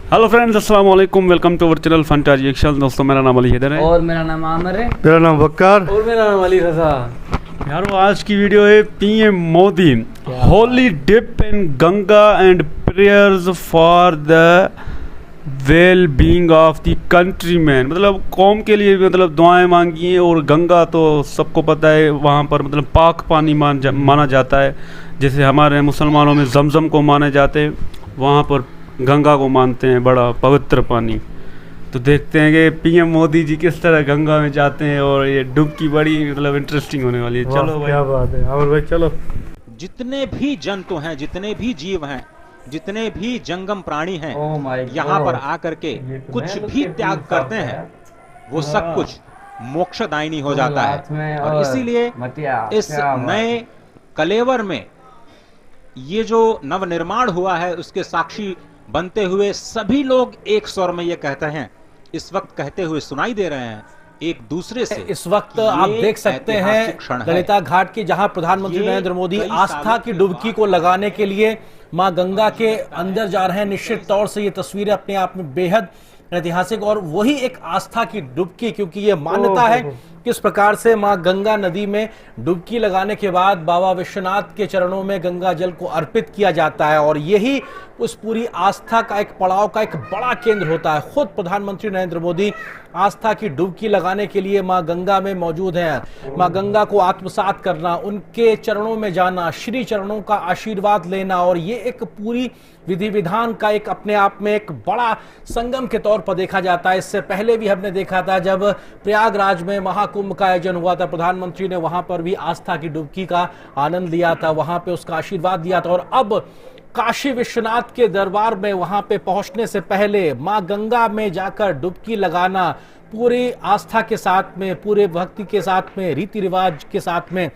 Hello friends, अस्सलाम वालेकुम। Welcome to our channel Fanta reaction. दोस्तों, मेरा नाम अली हैदर है और मेरा नाम आमिर है। मेरा नाम वक्कार और मेरा नाम अली रजा। यारो, आज की वीडियो है PM Modi holy dip in Ganga and prayers for the well being of the countrymen. मतलब कौम के लिए मतलब दुआएं मांगी हैं। और गंगा तो सबको पता है, वहाँ पर मतलब पाक पानी माना जाता है। जैसे हमारे मुसलमानों में जमजम को माने जाते हैं, वहाँ पर गंगा को मानते हैं बड़ा पवित्र पानी। तो देखते हैं कि पीएम मोदी जी किस तरह गंगा में जाते हैं, और ये डुबकी बड़ी मतलब इंटरेस्टिंग होने वाली है। चलो भाई, क्या बात है। और भाई चलो। जितने भी जंतु हैं, जितने भी जीव हैं, जितने भी जंगम प्राणी हैं, Oh my यहाँ पर God। आकर के कुछ भी त्याग करते हैं, वो सब कुछ मोक्षदायिनी हो जाता है। और इसीलिए इस नए कलेवर में ये जो नवनिर्माण हुआ है, उसके साक्षी बनते हुए सभी लोग एक स्वर में ये कहते हैं, इस वक्त कहते हुए सुनाई दे रहे हैं एक दूसरे से। इस वक्त आप देख सकते हैं ललिता घाट की, जहां प्रधानमंत्री नरेंद्र मोदी आस्था की डुबकी को लगाने के लिए मां गंगा के अंदर जा रहे हैं। निश्चित तौर से ये तस्वीरें अपने आप में बेहद ऐतिहासिक और वही एक आस्था की डुबकी, क्योंकि ये मान्यता है किस प्रकार से मां गंगा नदी में डुबकी लगाने के बाद बाबा विश्वनाथ के चरणों में गंगा जल को अर्पित किया जाता है, और यही उस पूरी आस्था का एक पड़ाव का एक बड़ा केंद्र होता है। खुद प्रधानमंत्री नरेंद्र मोदी आस्था की डुबकी लगाने के लिए मां गंगा में मौजूद हैं। मां गंगा को आत्मसात करना, उनके चरणों में जाना, श्री चरणों का आशीर्वाद लेना, और ये एक पूरी विधि विधान का एक अपने आप में एक बड़ा संगम के तौर पर देखा जाता है। इससे पहले भी हमने देखा था जब प्रयागराज में महाकुंभ का आयोजन हुआ था, प्रधानमंत्री ने वहां पर भी आस्था की डुबकी का आनंद लिया था, वहां पे उसका आशीर्वाद दिया था। और अब काशी विश्वनाथ के दरबार में वहां पे पहुंचने से पहले मां गंगा में जाकर डुबकी लगाना, पूरी आस्था के साथ में, पूरे भक्ति के साथ में, रीति रिवाज के साथ में,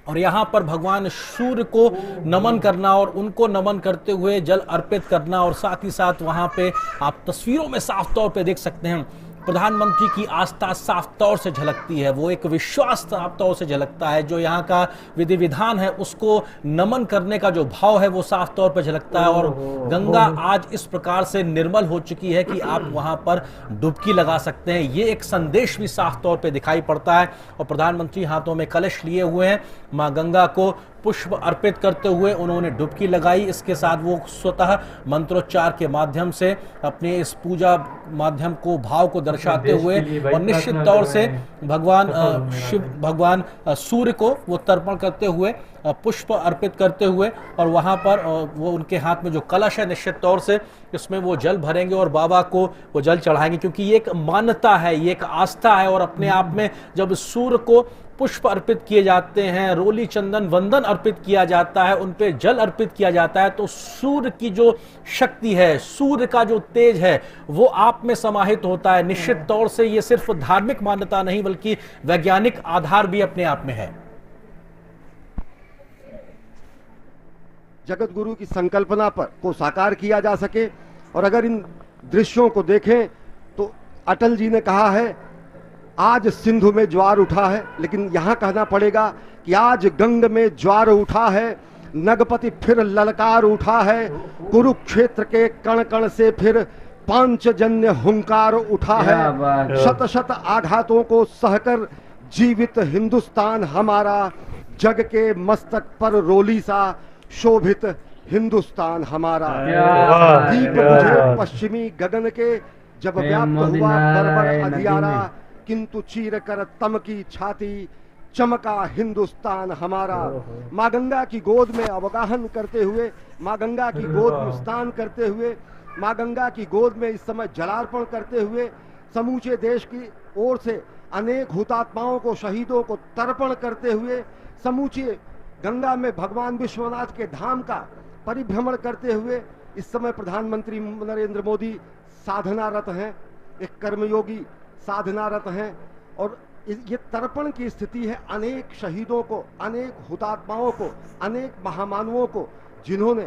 और यहाँ पर भगवान सूर्य को नमन करना और उनको नमन करते हुए जल अर्पित करना। और साथ ही साथ वहाँ पे आप तस्वीरों में साफ तौर पे देख सकते हैं प्रधानमंत्री की आस्था साफ तौर से झलकती है, वो एक विश्वास साफ तौर से झलकता है। जो यहाँ का विधि विधान है, उसको नमन करने का जो भाव है वो साफ तौर पर झलकता है। और गंगा आज इस प्रकार से निर्मल हो चुकी है कि आप वहाँ पर डुबकी लगा सकते हैं। ये एक संदेश भी साफ तौर पे दिखाई पड़ता है। और प्रधानमंत्री हाथों में कलश लिए हुए हैं, माँ गंगा को पुष्प अर्पित करते हुए उन्होंने डुबकी लगाई। इसके साथ वो स्वतः मंत्रोच्चार के माध्यम से अपने इस पूजा माध्यम को, भाव को दर्शाते हुए, और निश्चित तौर से भगवान शिव, भगवान सूर्य को वो तर्पण करते हुए, पुष्प अर्पित करते हुए, और वहाँ पर वो उनके हाथ में जो कलश है, निश्चित तौर से इसमें वो जल भरेंगे और बाबा को वो जल चढ़ाएंगे, क्योंकि ये एक मान्यता है, ये एक आस्था है। और अपने आप में जब सूर्य को पुष्प अर्पित किए जाते हैं, रोली चंदन वंदन अर्पित किया जाता है, उन पे जल अर्पित किया जाता है, तो सूर्य की जो शक्ति है, सूर्य का जो तेज है, वो आप में समाहित होता है। निश्चित तौर से ये सिर्फ धार्मिक मान्यता नहीं बल्कि वैज्ञानिक आधार भी अपने आप में है। जगत गुरु की संकल्पना पर को साकार किया जा सके। और अगर इन दृश्यों को देखें तो अटल जी ने कहा है आज सिंधु में ज्वार उठा है, लेकिन यहाँ कहना पड़ेगा कि आज गंग में ज्वार उठा है, नगपति फिर ललकार उठा है, कुरुक्षेत्र के कण कण से फिर पांचजन्य हुंकार उठा है, शत शत आघातों को सहकर जीवित हिंदुस्तान हमारा, जग के मस्तक पर रोली सा शोभित हिंदुस्तान हमारा। दीप बुझे पश्चिमी गगन के जब व्याप्त हुआ बर्बर अंधियारा, किंतु चीर कर तम की छाती चमका हिंदुस्तान हमारा। माँ गंगा की गोद में अवगाहन करते हुए, माँ गंगा की गोद में स्नान करते हुए, माँ गंगा की गोद में इस समय जलार्पण करते हुए समूचे देश की ओर से अनेक हुतात्माओं को, शहीदों को तर्पण करते हुए, समूचे गंगा में भगवान विश्वनाथ के धाम का परिभ्रमण करते हुए इस समय प्रधानमंत्री नरेंद्र मोदी साधनारत हैं, एक कर्मयोगी साधनारत हैं। और ये तर्पण की स्थिति है अनेक शहीदों को, अनेक हुतात्माओं को, अनेक महामानवों को, जिन्होंने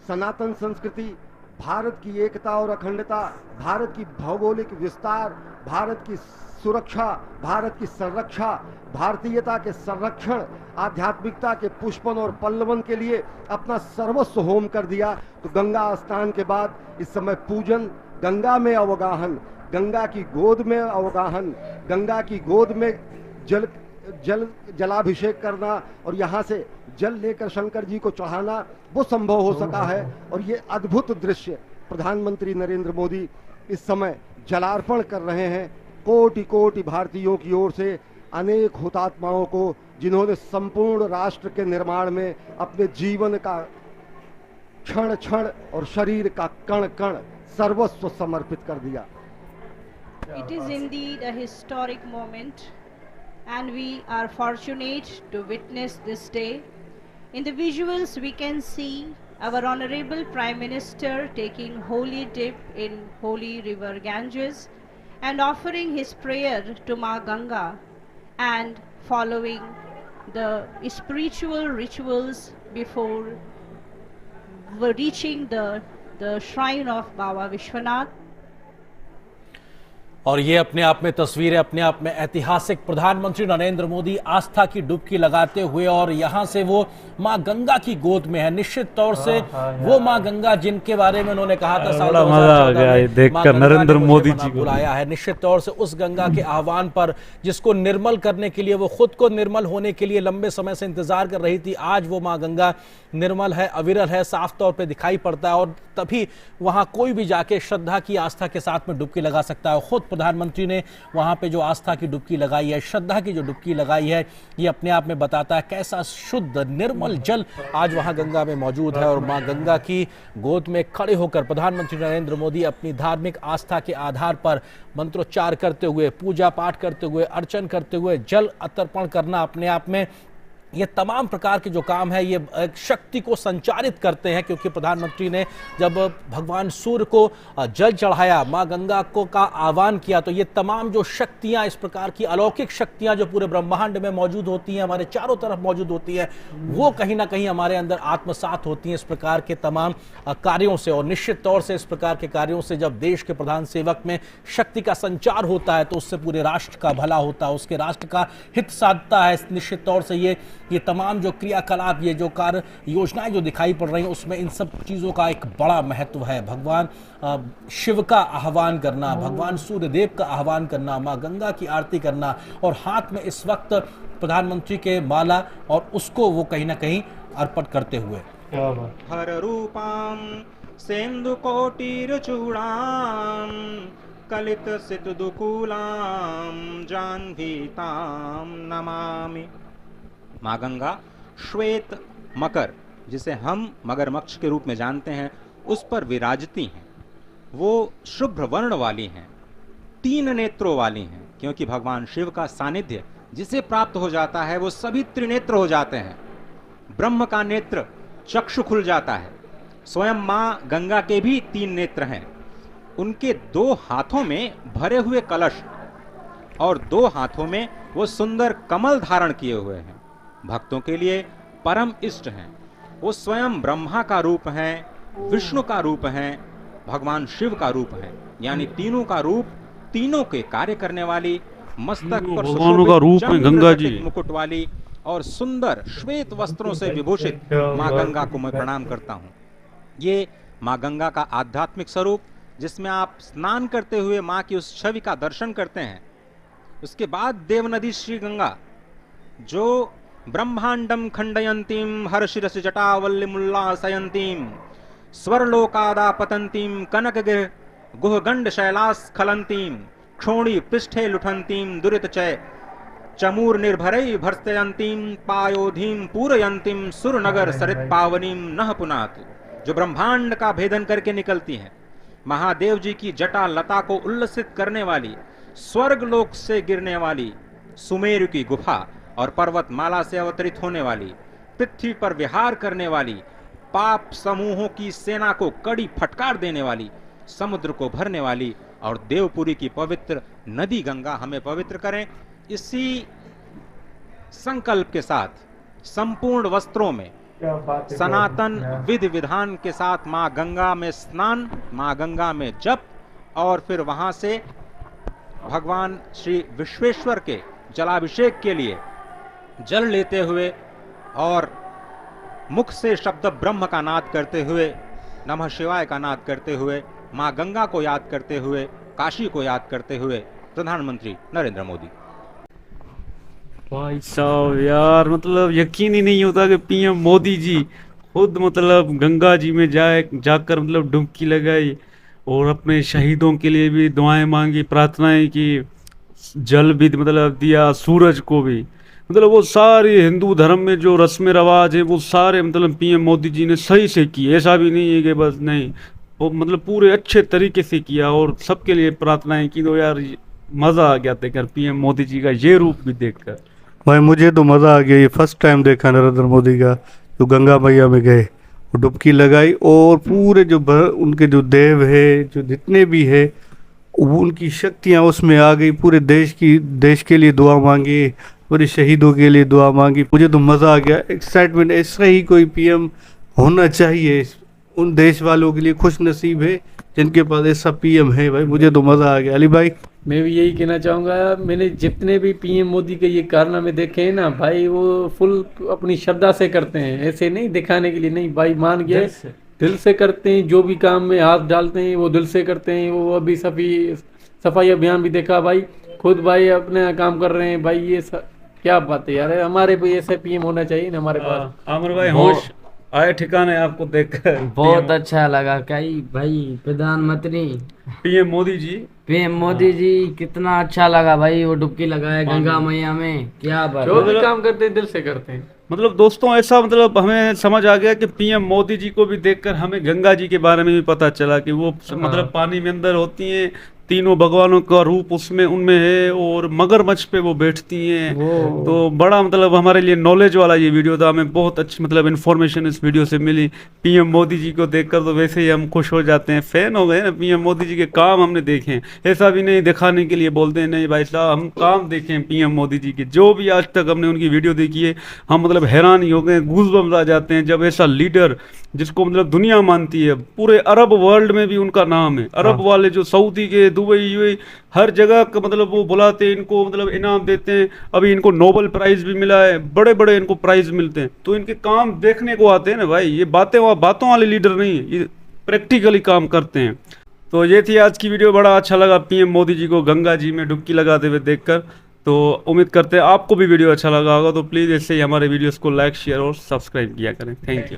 सनातन संस्कृति, भारत की एकता और अखंडता, भारत की भौगोलिक विस्तार, भारत की सुरक्षा, भारत की संरक्षा, भारतीयता के संरक्षण, आध्यात्मिकता के पुष्पन और पल्लवन के लिए अपना सर्वस्व होम कर दिया। तो गंगा स्नान के बाद इस समय पूजन, गंगा में अवगाहन, गंगा की गोद में अवगाहन, गंगा की गोद में जलाभिषेक करना और यहाँ से जल लेकर शंकर जी को चढ़ाना, वो संभव हो सका है। और ये अद्भुत दृश्य प्रधानमंत्री नरेंद्र मोदी इस समय जलार्पण कर रहे हैं। कोटि कोटि भारतीयों की ओर से अनेक हुतात्माओं को, जिन्होंने संपूर्ण राष्ट्र के निर्माण में अपने जीवन का क्षण क्षण और शरीर का कण कण सर्वस्व समर्पित कर दिया। It is indeed a historic moment, and we are fortunate to witness this day. In the visuals we can see our Honorable Prime Minister taking holy dip in holy river Ganges and offering his prayer to Ma Ganga and following the spiritual rituals before reaching the shrine of Baba Vishwanath. और ये अपने आप में तस्वीरें अपने आप में ऐतिहासिक, प्रधानमंत्री नरेंद्र मोदी आस्था की डुबकी लगाते हुए और यहाँ से वो माँ गंगा की गोद में है। निश्चित तौर से वो माँ गंगा जिनके बारे में उन्होंने कहा था साल 2014 में देखकर नरेंद्र मोदी जी को बुलाया है। निश्चित तौर से उस गंगा के आह्वान पर, जिसको निर्मल करने के लिए वो खुद को निर्मल होने के लिए लंबे समय से इंतजार कर रही थी, आज वो माँ गंगा निर्मल है, अविरल है, साफ तौर पे दिखाई पड़ता है। और तभी वहां कोई भी जाके श्रद्धा की, आस्था के साथ में डुबकी लगा सकता है। खुद प्रधानमंत्री ने वहां पे जो आस्था की डुबकी लगाई है, श्रद्धा की जो डुबकी लगाई है, ये अपने आप में बताता है कैसा शुद्ध निर्मल जल आज वहां गंगा में मौजूद है। और मां गंगा की गोद में खड़े होकर प्रधानमंत्री नरेंद्र मोदी अपनी धार्मिक आस्था के आधार पर मंत्रोच्चार करते हुए, पूजा पाठ करते हुए, अर्चन करते हुए, जल अर्पण करना अपने आप में ये तमाम प्रकार के जो काम है ये शक्ति को संचारित करते हैं। क्योंकि प्रधानमंत्री ने जब भगवान सूर्य को जल चढ़ाया, मां गंगा को का आह्वान किया, तो ये तमाम जो शक्तियां, इस प्रकार की अलौकिक शक्तियां जो पूरे ब्रह्मांड में मौजूद होती हैं, हमारे चारों तरफ मौजूद होती है, वो कहीं ना कहीं हमारे अंदर आत्मसात होती हैं इस प्रकार के तमाम कार्यों से। और निश्चित तौर से इस प्रकार के कार्यों से जब देश के प्रधान सेवक में शक्ति का संचार होता है तो उससे पूरे राष्ट्र का भला होता है, उसके राष्ट्र का हित साधता है। निश्चित तौर से ये तमाम जो क्रियाकलाप, ये जो कार्य योजनाएं जो दिखाई पड़ रही हैं, उसमें इन सब चीज़ों का एक बड़ा महत्व है। भगवान शिव का आह्वान करना, भगवान सूर्यदेव का आह्वान करना, माँ गंगा की आरती करना और हाथ में इस वक्त प्रधानमंत्री के माला और उसको वो कहीं ना कहीं अर्पण करते हुए हर रूपाम सेंदु कोटिर चूड़ाम कलित सित दुकूलाम जाह्नवीताम नमामि। माँ गंगा श्वेत मकर, जिसे हम मगरमच्छ के रूप में जानते हैं, उस पर विराजती हैं। वो शुभ्र वर्ण वाली हैं, 3 नेत्रों वाली हैं, क्योंकि भगवान शिव का सानिध्य जिसे प्राप्त हो जाता है वो सभी त्रिनेत्र हो जाते हैं। ब्रह्म का नेत्र चक्षु खुल जाता है। स्वयं माँ गंगा के भी 3 नेत्र हैं। उनके 2 हाथों में भरे हुए कलश और 2 हाथों में वो सुंदर कमल धारण किए हुए हैं। भक्तों के लिए परम इष्ट हैं। वो स्वयं ब्रह्मा का रूप हैं, विष्णु का रूप हैं, भगवान शिव का रूप हैं। यानी तीनों का रूप, तीनों के कार्य करने वाली, मस्तक पर सुशोभित गंगा जी मुकुट वाली और सुंदर श्वेत वस्त्रों से विभूषित माँ गंगा को मैं प्रणाम करता हूँ। ये माँ गंगा का आध्यात्मिक स्वरूप, जिसमें आप स्नान करते हुए माँ की उस छवि का दर्शन करते हैं। उसके बाद देवनदी श्री गंगा, जो ब्रह्मांडम खंडयंतीम हर्षिरस जटावल्लिमुल्लासयंतीम स्वरलोकादापतंतीम कनकगिर गुहगंड शैलास्खलंतीम क्षोणी पृष्ठे लुठंतीम दुरितचय चमूर निर्भरै भर्तयंतीम पायोधीम पूरयंतीम सुरनगर सरित पावनीम नह पुनात, जो ब्रह्मांड का भेदन करके निकलती हैं। महादेव जी की जटा लता को उल्लसित करने वाली, स्वर्ग लोक से गिरने वाली, सुमेरु की गुफा और पर्वतमाला से अवतरित होने वाली, पृथ्वी पर विहार करने वाली, पाप समूहों की सेना को कड़ी फटकार देने वाली, समुद्र को भरने वाली और देवपुरी की पवित्र नदी गंगा हमें पवित्र करें। इसी संकल्प के साथ संपूर्ण वस्त्रों में सनातन विधि विधान के साथ माँ गंगा में स्नान, माँ गंगा में जप और फिर वहां से भगवान श्री विश्वेश्वर के जलाभिषेक के लिए जल लेते हुए और मुख से शब्द ब्रह्म का नाद करते हुए, नमः शिवाय का नाद करते हुए मां गंगा को याद करते हुए, काशी को याद करते हुए प्रधानमंत्री नरेंद्र मोदी। भाई साहब यार, मतलब यकीन ही नहीं होता कि पीएम मोदी जी खुद मतलब गंगा जी में जाकर मतलब डुबकी लगाई और अपने शहीदों के लिए भी दुआएं मांगी, प्रार्थनाएं की, जल भी मतलब दिया, सूरज को भी। मतलब वो सारे हिंदू धर्म में जो रस्म रवाज है वो सारे मतलब पीएम मोदी जी ने सही से किए। ऐसा भी नहीं है कि बस नहीं, वो मतलब पूरे अच्छे तरीके से किया और सबके लिए प्रार्थनाएं की। तो यार मज़ा आ गया देखकर पीएम मोदी जी का ये रूप भी देखकर। भाई मुझे तो मज़ा आ गया, ये फर्स्ट टाइम देखा नरेंद्र मोदी का जो गंगा मैया में गए और डुबकी लगाई और पूरे उनके जो देव है, जो जितने भी है, वो उनकी शक्तियाँ उसमें आ गई। पूरे देश के लिए दुआ मांगी, पूरे शहीदों के लिए दुआ मांगी। मुझे तो मज़ा आ गया, एक्साइटमेंट। ऐसा ही कोई पीएम होना चाहिए, उन देश वालों के लिए खुश नसीब है जिनके पास ऐसा पीएम है। भाई मुझे तो मज़ा आ गया। अली भाई, मैं भी यही कहना चाहूँगा, मैंने जितने भी पीएम मोदी के ये कारनामे देखे हैं ना भाई, वो फुल अपनी श्रद्धा से करते हैं, ऐसे नहीं दिखाने के लिए नहीं भाई, मान गए दिल से करते हैं। जो भी काम में हाथ डालते हैं वो दिल से करते हैं। वो अभी सफाई अभियान भी देखा भाई, खुद भाई अपने काम कर रहे हैं भाई। ये क्या बात है यार, हमारे भी ऐसे पीएम होना चाहिए ना हमारे पास। आमिर भाई होश आए ठिकाने आपको देखकर? बहुत अच्छा लगा कई भाई, प्रधानमंत्री पीएम मोदी जी कितना अच्छा लगा भाई, वो डुबकी लगाया गंगा मैया में, क्या बात। जो भी काम करते हैं दिल से करते हैं। मतलब दोस्तों ऐसा मतलब हमें समझ आ गया कि पीएम मोदी जी को भी देखकर हमें गंगा जी के बारे में भी पता चला कि वो मतलब पानी में अंदर होती हैं, तीनों भगवानों का रूप उसमें उनमें है और मगरमच्छ पे वो बैठती हैं। तो बड़ा मतलब हमारे लिए नॉलेज वाला ये वीडियो था, हमें बहुत अच्छी मतलब इन्फॉर्मेशन इस वीडियो से मिली। पीएम मोदी जी को देखकर तो वैसे ही हम खुश हो जाते हैं, फैन हो गए ना। पीएम मोदी जी के काम हमने देखे हैं, ऐसा भी नहीं दिखाने के लिए बोलते हैं, नहीं भाई साहब हम काम देखे हैं पीएम मोदी जी के। जो भी आज तक हमने उनकी वीडियो देखी है हम मतलब हैरान ही हो गए, गूज़बम्स आ जाते हैं जब ऐसा लीडर जिसको मतलब दुनिया मानती है, पूरे अरब वर्ल्ड में भी उनका नाम है। अरब वाले जो सऊदी के, दुबई, यूएई, हर जगह का मतलब वो बुलाते हैं इनको, मतलब इनाम देते हैं। अभी इनको नोबेल प्राइज भी मिला है, बड़े बड़े इनको प्राइज मिलते हैं। तो इनके काम देखने को आते हैं ना भाई, ये बातों वाले लीडर नहीं है, ये प्रैक्टिकली काम करते हैं। तो ये थी आज की वीडियो, बड़ा अच्छा लगा पीएम मोदी जी को गंगा जी में डुबकी लगाते हुए देखकर। तो उम्मीद करते हैं आपको भी वीडियो अच्छा लगा होगा। तो प्लीज़ ऐसे ही हमारे वीडियोस को लाइक, शेयर और सब्सक्राइब किया करें। Thank you.